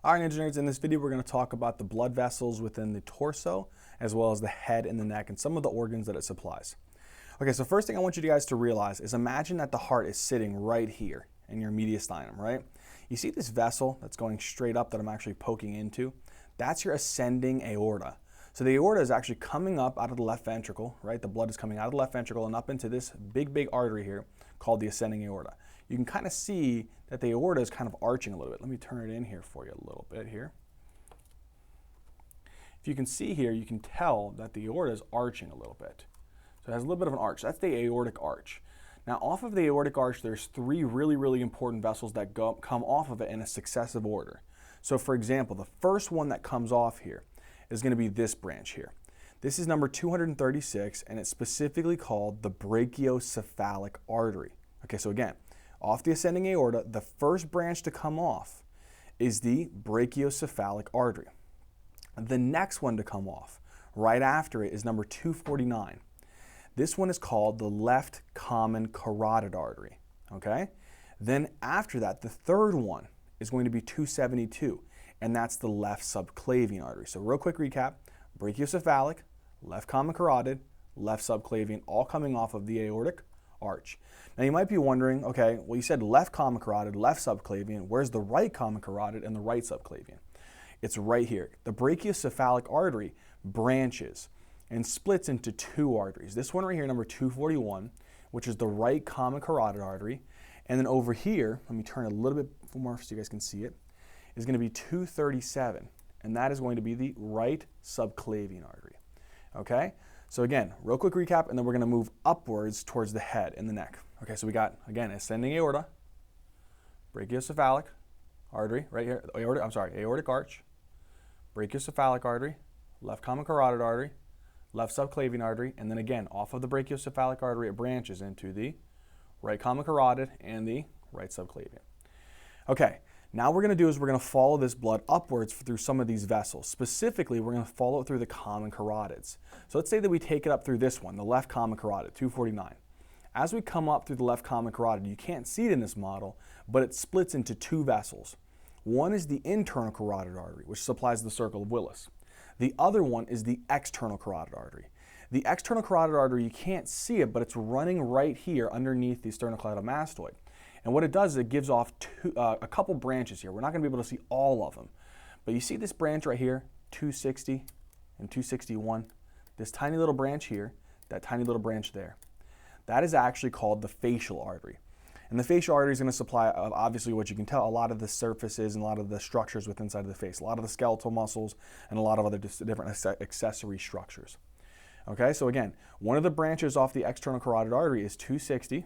All right, engineers, in this video we're going to talk about the blood vessels within the torso, as well as the head and the neck, and some of the organs that it supplies. Okay, so first thing I want you guys to realize is imagine that the heart is sitting right here in your mediastinum, right? You see this vessel that's going straight up that I'm actually poking into? That's your ascending aorta. So the aorta is actually coming up out of the left ventricle, right? The blood is coming out of the left ventricle and up into this big artery here called the ascending aorta. You can kind of see that the aorta is kind of arching a little bit. Let me turn it in here for you a little bit here. If you can see here, you can tell that the aorta is arching a little bit. So it has a little bit of an arch. That's the aortic arch. Now off of the aortic arch, there's three really important vessels that come off of it in a successive order. So for example, the first one that comes off here is going to be this branch here. This is number 236, and it's specifically called the Brachiocephalic Artery. Okay, so again, off the ascending aorta, the first branch to come off is the Brachiocephalic Artery. The next one to come off, right after it, is number 249. This one is called the left common carotid artery, okay? Then after that, the third one is going to be 272, and that's the left subclavian artery. So real quick recap, brachiocephalic, left common carotid, left subclavian, all coming off of the aortic arch. Now you might be wondering, okay, well you said left common carotid, left subclavian, where's the right common carotid and the right subclavian? It's right here. The brachiocephalic artery branches and splits into two arteries. This one right here, number 241, which is the right common carotid artery. And then over here, let me turn it a little bit more so you guys can see it, is going to be 237. And that is going to be the right subclavian artery. Okay? So again, real quick recap, and then we're going to move upwards towards the head and the neck. Okay, so we got, again, ascending aorta, brachiocephalic artery, right here, aortic arch, brachiocephalic artery, left common carotid artery, left subclavian artery, and then again, off of the brachiocephalic artery, it branches into the right common carotid and the right subclavian. Okay, now what we're going to do is we're going to follow this blood upwards through some of these vessels. Specifically, we're going to follow it through the common carotids. So let's say that we take it up through this one, the left common carotid, 249. As we come up through the left common carotid, you can't see it in this model, but it splits into two vessels. One is the internal carotid artery, which supplies the circle of Willis. The other one is the external carotid artery. The external carotid artery, you can't see it, but it's running right here underneath the sternocleidomastoid. And what it does is it gives off a couple branches here. We're not going to be able to see all of them. But you see this branch right here, 260 and 261, this tiny little branch here, that tiny little branch there. That is actually called the facial artery. And the facial artery is going to supply, obviously what you can tell, a lot of the surfaces and a lot of the structures within inside of the face, a lot of the skeletal muscles and a lot of other different accessory structures. Okay, so again, one of the branches off the external carotid artery is 260,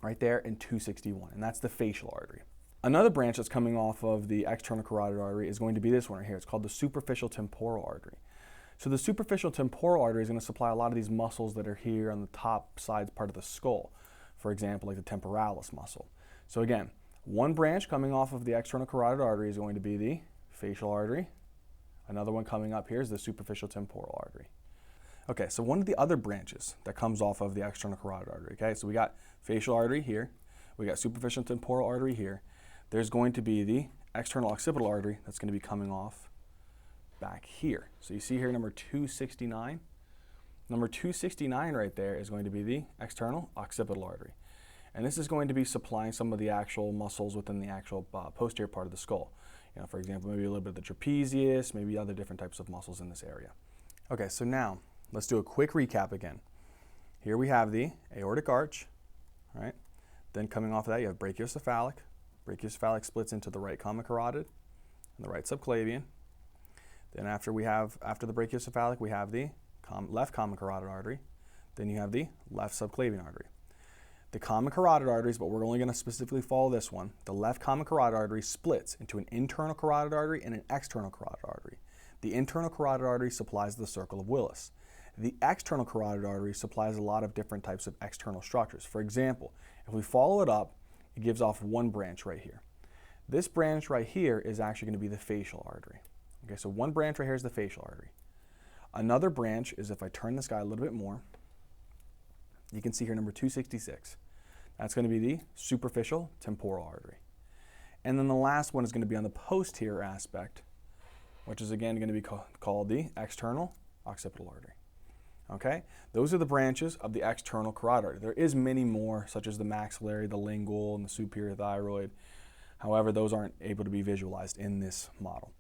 right there, and 261, and that's the facial artery. Another branch that's coming off of the external carotid artery is going to be this one right here. It's called the superficial temporal artery. So the superficial temporal artery is going to supply a lot of these muscles that are here on the top side part of the skull. For example, like the temporalis muscle. So again, one branch coming off of the external carotid artery is going to be the facial artery. Another one coming up here is the superficial temporal artery. Okay, so one of the other branches that comes off of the external carotid artery, okay, so we got facial artery here, we got superficial temporal artery here. There's going to be the external occipital artery that's going to be coming off back here. So you see here number 269. Number 269 right there is going to be the external occipital artery. And this is going to be supplying some of the actual muscles within the actual posterior part of the skull. You know, for example, maybe a little bit of the trapezius, maybe other different types of muscles in this area. Okay, so now let's do a quick recap again. Here we have the aortic arch, right? Then coming off of that, you have brachiocephalic. Brachiocephalic splits into the right common carotid and the right subclavian. Then after the brachiocephalic, we have the left common carotid artery. Then you have the left subclavian artery. The common carotid arteries, but we're only going to specifically follow this one. The left common carotid artery splits into an internal carotid artery and an external carotid artery. The internal carotid artery supplies the circle of Willis. The external carotid artery supplies a lot of different types of external structures. For example, if we follow it up, it gives off one branch right here. This branch right here is actually going to be the facial artery. Okay, so one branch right here is the facial artery. Another branch is, if I turn this guy a little bit more, you can see here number 266. That's going to be the superficial temporal artery. And then the last one is going to be on the posterior aspect, which is again going to be called the external occipital artery. Okay, those are the branches of the external carotid artery. There is many more, such as the maxillary, the lingual, and the superior thyroid. However, those aren't able to be visualized in this model.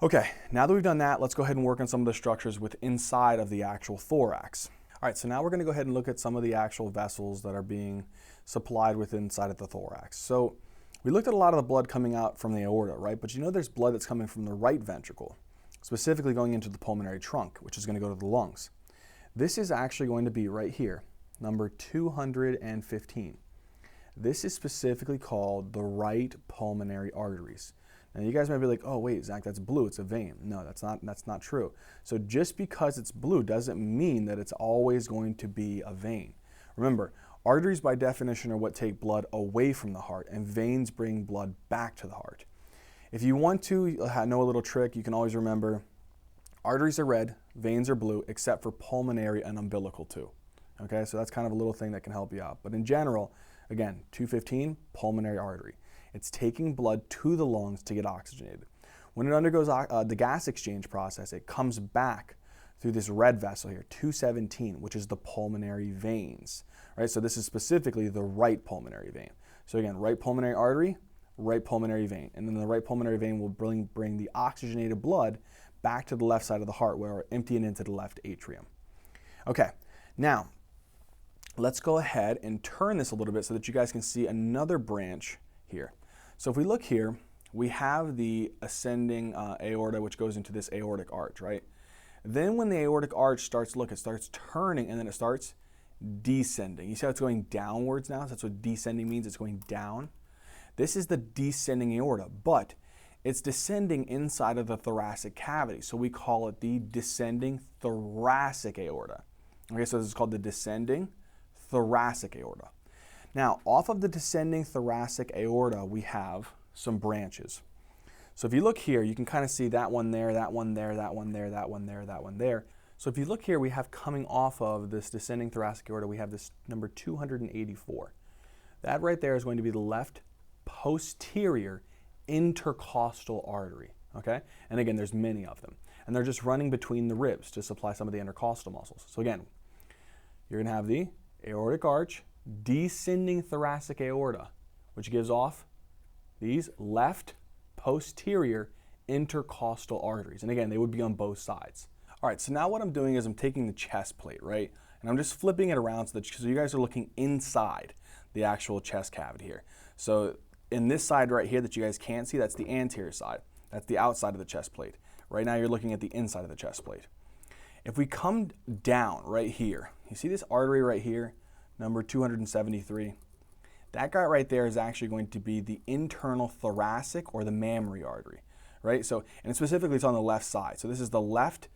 Okay, now that we've done that, let's go ahead and work on some of the structures with inside of the actual thorax. All right, so now we're going to go ahead and look at some of the actual vessels that are being supplied with inside of the thorax. So we looked at a lot of the blood coming out from the aorta, right? But you know there's blood that's coming from the right ventricle, specifically going into the pulmonary trunk, which is going to go to the lungs. This is actually going to be right here, number 215. This is specifically called the right pulmonary arteries. Now you guys might be like, oh wait, Zach, that's blue, it's a vein. No, that's not true. So just because it's blue doesn't mean that it's always going to be a vein. Remember, arteries by definition are what take blood away from the heart, and veins bring blood back to the heart. If you want to know a little trick, you can always remember arteries are red, veins are blue, except for pulmonary and umbilical too. Okay, so that's kind of a little thing that can help you out. But in general, again, 215, pulmonary artery. It's taking blood to the lungs to get oxygenated. When it undergoes the gas exchange process, it comes back through this red vessel here, 217, which is the pulmonary veins. Right, so this is specifically the right pulmonary vein. So again, right pulmonary artery, right pulmonary vein. And then the right pulmonary vein will bring the oxygenated blood back to the left side of the heart where we're emptying into the left atrium. Okay, now let's go ahead and turn this a little bit so that you guys can see another branch here. So if we look here, we have the ascending aorta, which goes into this aortic arch, right? Then when the aortic arch starts, look, it starts turning and then it starts descending. You see how it's going downwards now? That's what descending means, it's going down. This is the descending aorta, but it's descending inside of the thoracic cavity, so we call it the descending thoracic aorta. Okay, so this is called the descending thoracic aorta. Now, off of the descending thoracic aorta, we have some branches. So if you look here, you can kind of see that one there, that one there, that one there, that one there, that one there. So if you look here, we have coming off of this descending thoracic aorta, we have this number 284. That right there is going to be the left posterior intercostal artery, okay? And again, there's many of them. And they're just running between the ribs to supply some of the intercostal muscles. So again, you're gonna have the aortic arch, descending thoracic aorta, which gives off these left posterior intercostal arteries. And again, they would be on both sides. All right, so now what I'm doing is I'm taking the chest plate, right? And I'm just flipping it around so you guys are looking inside the actual chest cavity here. So in this side right here that you guys can't see, that's the anterior side. That's the outside of the chest plate. Right now you're looking at the inside of the chest plate. If we come down right here, you see this artery right here, number 273? That guy right there is actually going to be the internal thoracic or the mammary artery, right? So, and specifically it's on the left side. So this is the left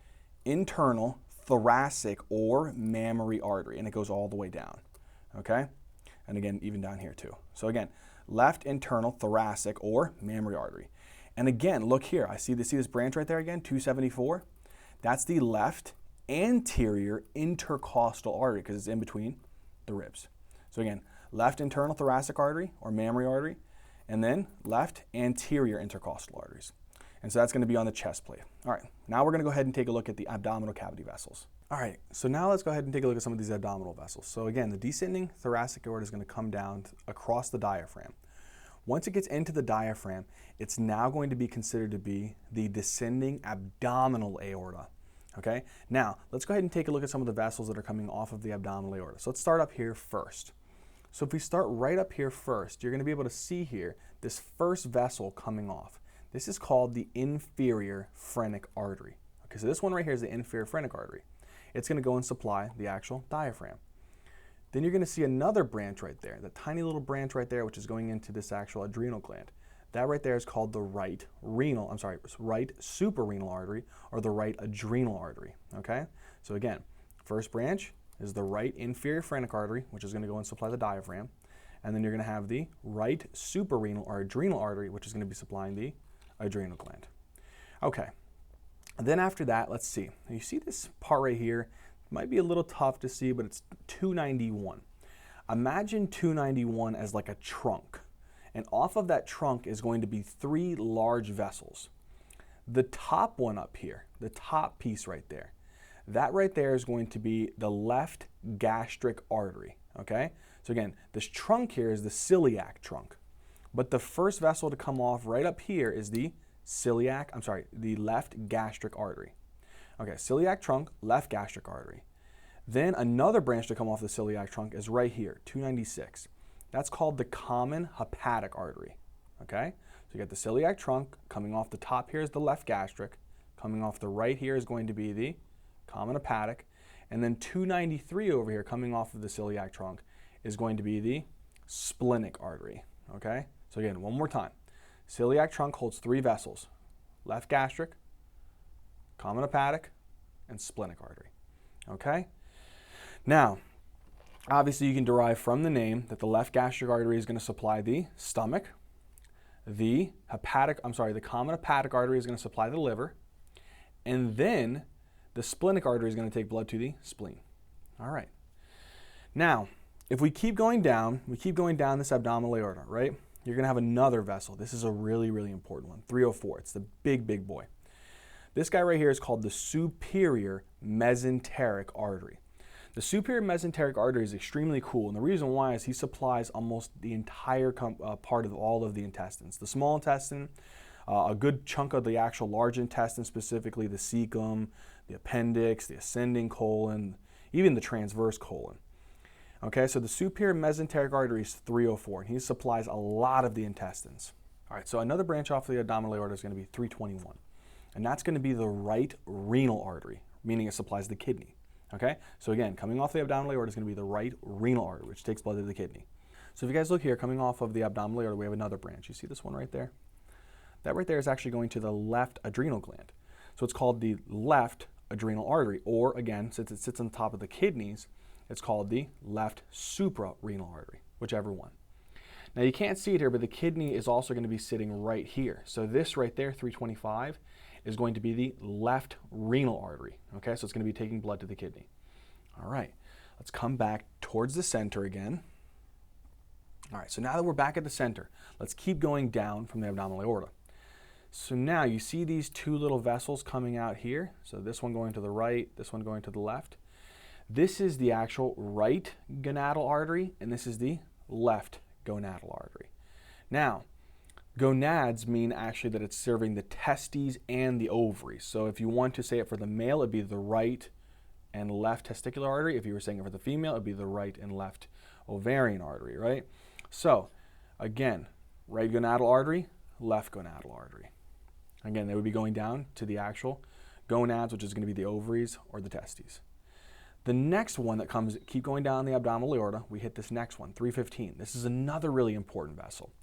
internal thoracic or mammary artery, and it goes all the way down, okay? And again, even down here too. So again, left internal thoracic or mammary artery. And again, look here, see this branch right there again, 274? That's the left anterior intercostal artery because it's in between the ribs. So again, left internal thoracic artery or mammary artery, and then left anterior intercostal arteries. And so that's going to be on the chest plate. All right, now we're going to go ahead and take a look at the abdominal cavity vessels. All right, so now let's go ahead and take a look at some of these abdominal vessels. So again, the descending thoracic aorta is going to come down across the diaphragm. Once it gets into the diaphragm, it's now going to be considered to be the descending abdominal aorta. Okay, now let's go ahead and take a look at some of the vessels that are coming off of the abdominal aorta. So let's start up here first. So if we start right up here first, you're going to be able to see here this first vessel coming off. This is called the inferior phrenic artery. Okay, so this one right here is the inferior phrenic artery. It's going to go and supply the actual diaphragm. Then you're going to see another branch right there, the tiny little branch right there, which is going into this actual adrenal gland. That right there is called the right suprarenal artery or the right adrenal artery, okay? So again, first branch is the right inferior phrenic artery, which is going to go and supply the diaphragm. And then you're going to have the right suprarenal or adrenal artery, which is going to be supplying the adrenal gland. Okay, and then after that, let's see. You see this part right here? It might be a little tough to see, but it's 291. Imagine 291 as like a trunk. And off of that trunk is going to be 3 large vessels. The top one up here, the top piece right there, that right there is going to be the left gastric artery, okay? So again, this trunk here is the celiac trunk. But the first vessel to come off right up here is the the left gastric artery. Okay, celiac trunk, left gastric artery. Then another branch to come off the celiac trunk is right here, 296. That's called the common hepatic artery, okay? So you got the celiac trunk, coming off the top here is the left gastric, coming off the right here is going to be the common hepatic, and then 293 over here coming off of the celiac trunk is going to be the splenic artery, okay? So again, one more time. Celiac trunk holds 3 vessels, left gastric, common hepatic, and splenic artery, okay? Now, obviously you can derive from the name that the left gastric artery is going to supply the stomach, the common hepatic artery is going to supply the liver, and then the splenic artery is going to take blood to the spleen. All right. Now, if we keep going down, this abdominal aorta, right? You're going to have another vessel. This is a really, really important one, 304. It's the big, big boy. This guy right here is called the superior mesenteric artery. The superior mesenteric artery is extremely cool, and the reason why is he supplies almost the entire part of all of the intestines. The small intestine, a good chunk of the actual large intestine, specifically the cecum, the appendix, the ascending colon, even the transverse colon. Okay, so the superior mesenteric artery is 304, and he supplies a lot of the intestines. All right, so another branch off the abdominal aorta is going to be 321, and that's going to be the right renal artery, meaning it supplies the kidney. Okay, so again, coming off the abdominal aorta is going to be the right renal artery, which takes blood to the kidney. So if you guys look here, coming off of the abdominal aorta, we have another branch. You see this one right there? That right there is actually going to the left adrenal gland. So it's called the left adrenal artery, or again, since it sits on top of the kidneys, it's called the left suprarenal artery, whichever one. Now you can't see it here, but the kidney is also going to be sitting right here. So this right there, 325, is going to be the left renal artery. Okay, so it's going to be taking blood to the kidney. All right, let's come back towards the center again. All right, so now that we're back at the center, let's keep going down from the abdominal aorta. So now you see these 2 little vessels coming out here. So this one going to the right, this one going to the left. This is the actual right gonadal artery, and this is the left gonadal artery. Now, gonads mean actually that it's serving the testes and the ovaries. So if you want to say it for the male, it'd be the right and left testicular artery. If you were saying it for the female, it'd be the right and left ovarian artery, right? So again, right gonadal artery, left gonadal artery. Again, they would be going down to the actual gonads, which is going to be the ovaries or the testes. The next one that comes, keep going down the abdominal aorta, we hit this next one, 315. This is another really important vessel.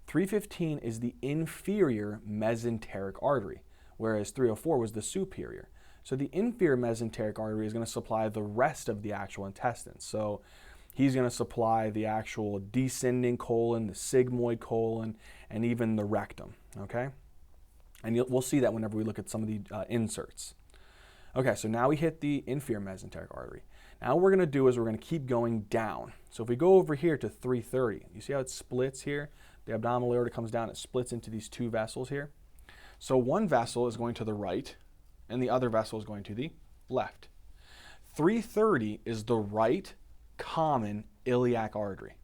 315 is the inferior mesenteric artery, whereas 304 was the superior. So the inferior mesenteric artery is going to supply the rest of the actual intestines. So he's going to supply the actual descending colon, the sigmoid colon, and even the rectum, okay? And we'll see that whenever we look at some of the inserts. Okay, so now we hit the inferior mesenteric artery. Now what we're going to do is we're going to keep going down. So if we go over here to 330, you see how it splits here? The abdominal aorta comes down, it splits into these 2 vessels here. So one vessel is going to the right, and the other vessel is going to the left. 330 is the right common iliac artery,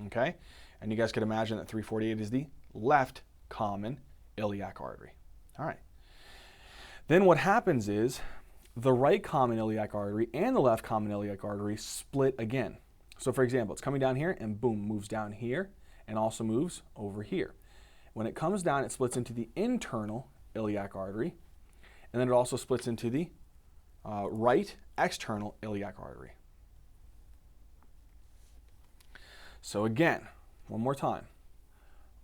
okay? And you guys could imagine that 348 is the left common iliac artery. All right. Then what happens is the right common iliac artery and the left common iliac artery split again. So for example, it's coming down here and boom, moves down here and also moves over here. When it comes down, it splits into the internal iliac artery, and then it also splits into the right external iliac artery. So again, one more time.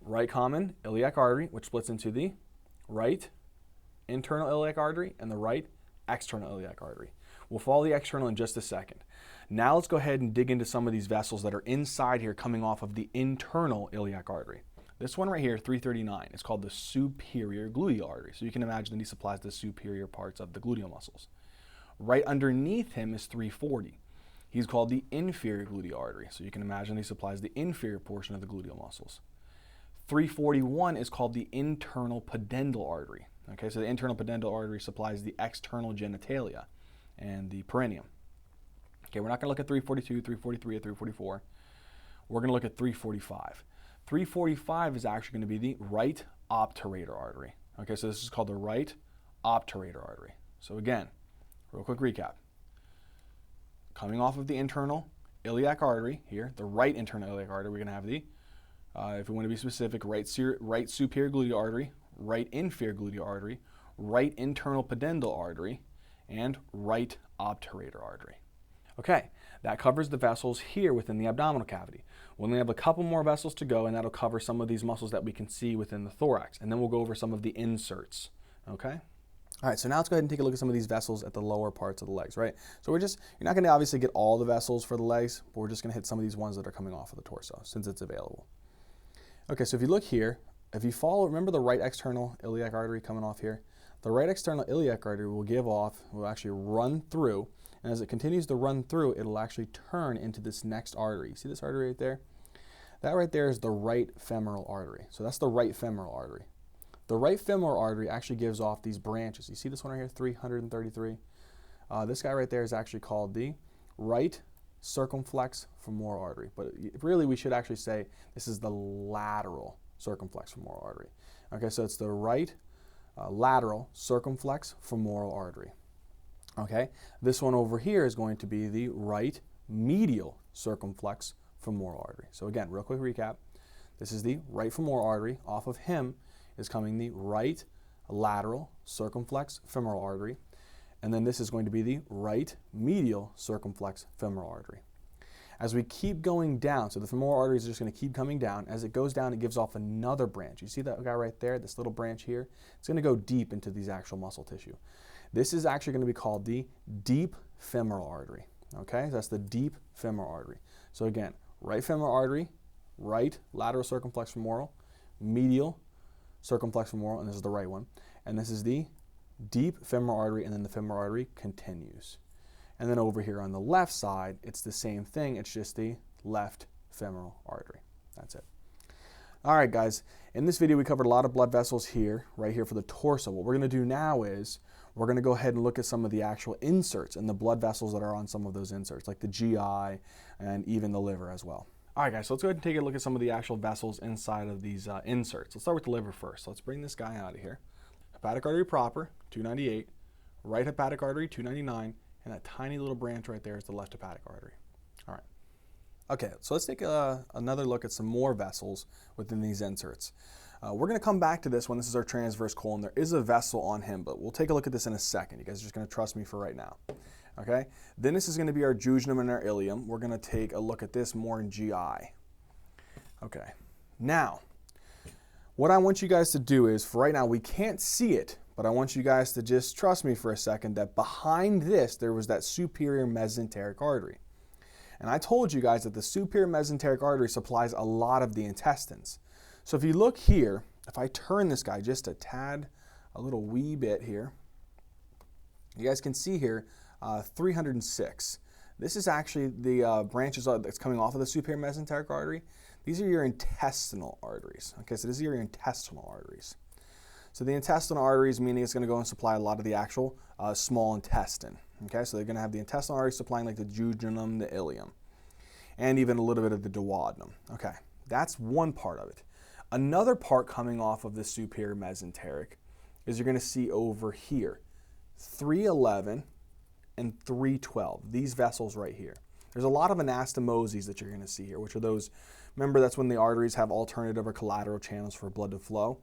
Right common iliac artery, which splits into the right internal iliac artery and the right external iliac artery. We'll follow the external in just a second. Now let's go ahead and dig into some of these vessels that are inside here coming off of the internal iliac artery. This one right here, 339, is called the superior gluteal artery. So you can imagine that he supplies the superior parts of the gluteal muscles. Right underneath him is 340. He's called the inferior gluteal artery. So you can imagine he supplies the inferior portion of the gluteal muscles. 341 is called the internal pudendal artery. Okay, so the internal pudendal artery supplies the external genitalia and the perineum. Okay, we're not going to look at 342, 343, or 344. We're going to look at 345. 345 is actually going to be the right obturator artery. Okay, so this is called the right obturator artery. So again, real quick recap. Coming off of the internal iliac artery here, the right internal iliac artery, we're going to have the, if we want to be specific, right superior gluteal artery, right inferior gluteal artery, right internal pudendal artery, and right obturator artery. Okay, that covers the vessels here within the abdominal cavity. We'll only have a couple more vessels to go, and that'll cover some of these muscles that we can see within the thorax. And then we'll go over some of the inserts, okay? All right, so now let's go ahead and take a look at some of these vessels at the lower parts of the legs, right? So you're not gonna obviously get all the vessels for the legs, but we're just gonna hit some of these ones that are coming off of the torso since it's available. Okay, so if you look here, if you follow, remember the right external iliac artery coming off here? The right external iliac artery will actually run through, and as it continues to run through, it'll actually turn into this next artery. You see this artery right there? That right there is the right femoral artery. So that's the right femoral artery. The right femoral artery actually gives off these branches. You see this one right here, 333? This guy right there is actually called the right circumflex femoral artery. But really we should actually say this is the lateral circumflex femoral artery. Okay, so it's the right lateral circumflex femoral artery. Okay, this one over here is going to be the right medial circumflex femoral artery. So again, real quick recap. This is the right femoral artery. Off of him is coming the right lateral circumflex femoral artery. And then this is going to be the right medial circumflex femoral artery. As we keep going down, so the femoral artery is just going to keep coming down. As it goes down, it gives off another branch. You see that guy right there, this little branch here? It's going to go deep into these actual muscle tissue. This is actually going to be called the deep femoral artery. Okay, so that's the deep femoral artery. So again, right femoral artery, right lateral circumflex femoral, medial circumflex femoral, and this is the right one. And this is the deep femoral artery, and then the femoral artery continues. And then over here on the left side, it's the same thing. It's just the left femoral artery. That's it. All right, guys. In this video, we covered a lot of blood vessels here, right here for the torso. What we're going to do now is we're going to go ahead and look at some of the actual inserts and the blood vessels that are on some of those inserts, like the GI and even the liver as well. All right, guys, so let's go ahead and take a look at some of the actual vessels inside of these inserts. Let's start with the liver first. So let's bring this guy out of here. Hepatic artery proper, 298. Right hepatic artery, 299. And that tiny little branch right there is the left hepatic artery. All right. Okay, so let's take another look at some more vessels within these inserts. We're going to come back to this when this is our transverse colon. There is a vessel on him, but we'll take a look at this in a second. You guys are just going to trust me for right now. Okay? Then this is going to be our jejunum and our ileum. We're going to take a look at this more in GI. Okay. Now, what I want you guys to do is, for right now, we can't see it, but I want you guys to just trust me for a second that behind this, there was that superior mesenteric artery. And I told you guys that the superior mesenteric artery supplies a lot of the intestines. So if you look here, if I turn this guy just a tad, a little wee bit here, you guys can see here 306. This is actually the branches that's coming off of the superior mesenteric artery. These are your intestinal arteries. Okay, so these are your intestinal arteries. So the intestinal arteries, meaning it's going to go and supply a lot of the actual small intestine. Okay, so they're going to have the intestinal arteries supplying like the jejunum, the ileum, and even a little bit of the duodenum. Okay, that's one part of it. Another part coming off of the superior mesenteric is you're going to see over here, 311 and 312, these vessels right here. There's a lot of anastomoses that you're going to see here, which are those, remember that's when the arteries have alternative or collateral channels for blood to flow.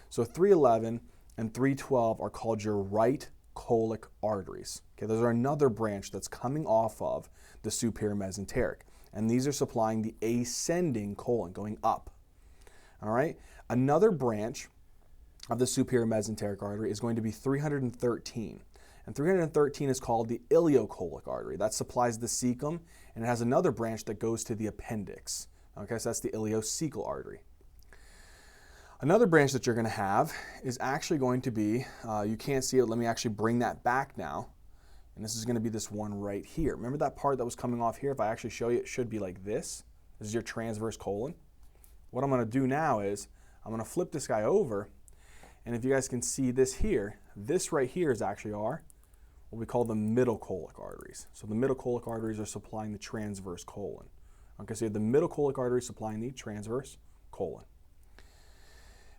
So 311 and 312 are called your right Kolak arteries. Okay, those are another branch that's coming off of the superior mesenteric. And these are supplying the ascending colon, going up. All right, another branch of the superior mesenteric artery is going to be 313. And 313 is called the iliac artery. That supplies the cecum, and it has another branch that goes to the appendix. Okay, so that's the ileocecal artery. Another branch that you're going to have is actually going to be, you can't see it, let me actually bring that back now. And this is going to be this one right here. Remember that part that was coming off here? If I actually show you, it should be like this. This is your transverse colon. What I'm going to do now is, I'm going to flip this guy over, and if you guys can see this here, this right here is actually our, what we call the middle colic arteries. So the middle colic arteries are supplying the transverse colon. Okay, so you have the middle colic artery supplying the transverse colon.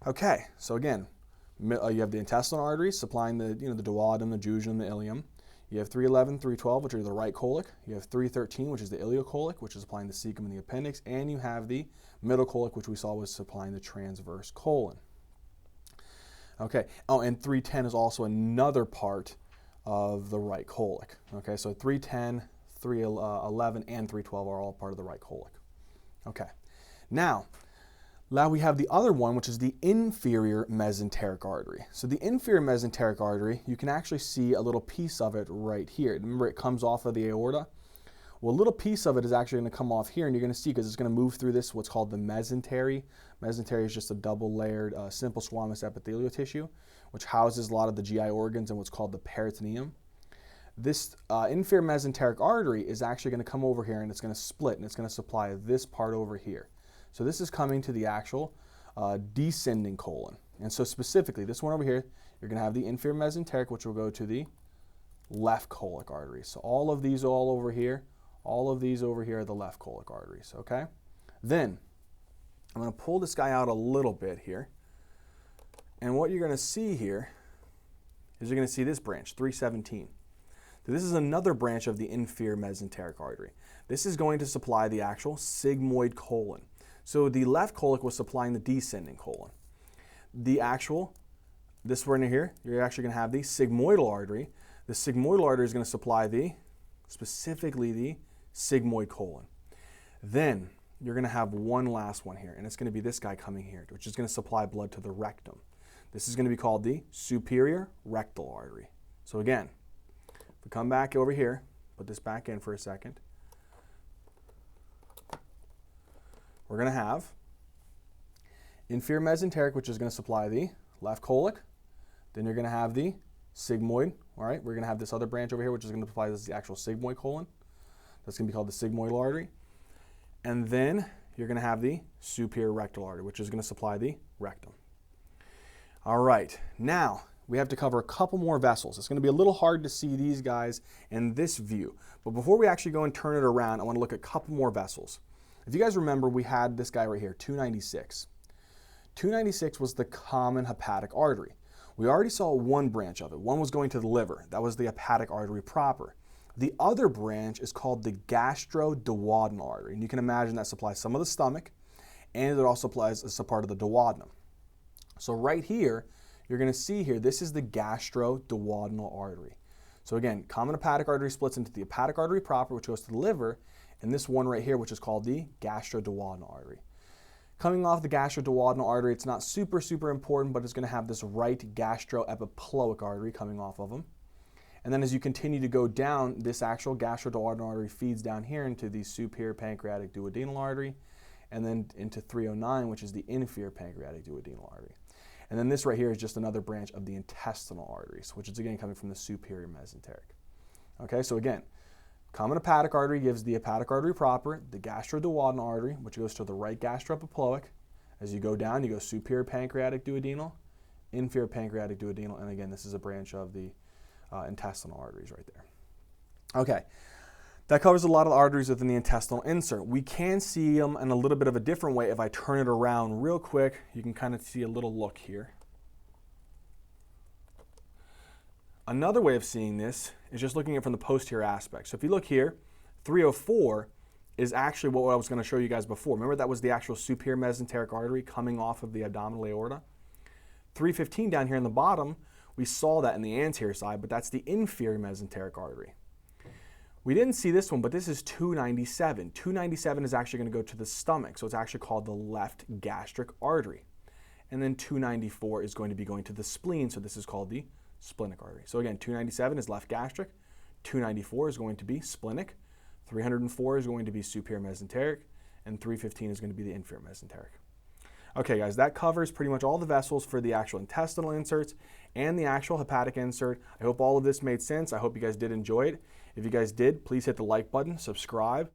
Okay, so again, you have the intestinal arteries supplying the, the duodenum, the jejunum, the ileum. You have 311, 312, which are the right colic. You have 313, which is the iliacolic, which is supplying the cecum and the appendix. And you have the middle colic, which we saw was supplying the transverse colon. Okay, oh, and 310 is also another part of the right colic. Okay, so 310, 311, and 312 are all part of the right colic. Okay, now we have the other one, which is the inferior mesenteric artery. So the inferior mesenteric artery, you can actually see a little piece of it right here. Remember, it comes off of the aorta? Well, a little piece of it is actually going to come off here, and you're going to see because it's going to move through this, what's called the mesentery. Mesentery is just a double-layered simple squamous epithelial tissue, which houses a lot of the GI organs and what's called the peritoneum. This inferior mesenteric artery is actually going to come over here, and it's going to split, and it's going to supply this part over here. So this is coming to the actual descending colon. And so specifically, this one over here, you're going to have the inferior mesenteric, which will go to the left colic arteries. So all of these all over here, all of these over here are the left colic arteries, okay? Then, I'm going to pull this guy out a little bit here. And what you're going to see here is you're going to see this branch, 317. So this is another branch of the inferior mesenteric artery. This is going to supply the actual sigmoid colon. So the left colic was supplying the descending colon. The actual, this one here, you're actually going to have the sigmoidal artery. The sigmoidal artery is going to supply specifically the sigmoid colon. Then you're going to have one last one here, and it's going to be this guy coming here, which is going to supply blood to the rectum. This is going to be called the superior rectal artery. So again, if we come back over here, put this back in for a second. We're going to have inferior mesenteric, which is going to supply the left colic. Then you're going to have the sigmoid. All right, we're going to have this other branch over here, which is going to supply the actual sigmoid colon. That's going to be called the sigmoidal artery. And then you're going to have the superior rectal artery, which is going to supply the rectum. All right, now we have to cover a couple more vessels. It's going to be a little hard to see these guys in this view. But before we actually go and turn it around, I want to look at a couple more vessels. If you guys remember, we had this guy right here, 296. 296 was the common hepatic artery. We already saw one branch of it. One was going to the liver. That was the hepatic artery proper. The other branch is called the gastroduodenal artery. And you can imagine that supplies some of the stomach, and it also supplies as a part of the duodenum. So right here, you're going to see here, this is the gastroduodenal artery. So again, common hepatic artery splits into the hepatic artery proper, which goes to the liver, and this one right here, which is called the gastroduodenal artery. Coming off the gastroduodenal artery, it's not super important, but it's going to have this right gastroepiploic artery coming off of them. And then as you continue to go down, this actual gastroduodenal artery feeds down here into the superior pancreatic duodenal artery, and then into 309, which is the inferior pancreatic duodenal artery. And then this right here is just another branch of the intestinal arteries, which is again coming from the superior mesenteric. Okay, so again, common hepatic artery gives the hepatic artery proper, the gastroduodenal artery, which goes to the right gastroepiploic. As you go down, you go superior pancreatic duodenal, inferior pancreatic duodenal, and again, this is a branch of the intestinal arteries right there. Okay, that covers a lot of the arteries within the intestinal insert. We can see them in a little bit of a different way. If I turn it around real quick, you can kind of see a little look here. Another way of seeing this is just looking at it from the posterior aspect. So if you look here, 304 is actually what I was going to show you guys before. Remember that was the actual superior mesenteric artery coming off of the abdominal aorta? 315 down here in the bottom, we saw that in the anterior side, but that's the inferior mesenteric artery. We didn't see this one, but this is 297. 297 is actually going to go to the stomach, so it's actually called the left gastric artery. And then 294 is going to be going to the spleen, so this is called the splenic artery. So again, 297 is left gastric, 294 is going to be splenic, 304 is going to be superior mesenteric, and 315 is going to be the inferior mesenteric. Okay guys, that covers pretty much all the vessels for the actual intestinal inserts and the actual hepatic insert. I hope all of this made sense. I hope you guys did enjoy it. If you guys did, please hit the like button, subscribe.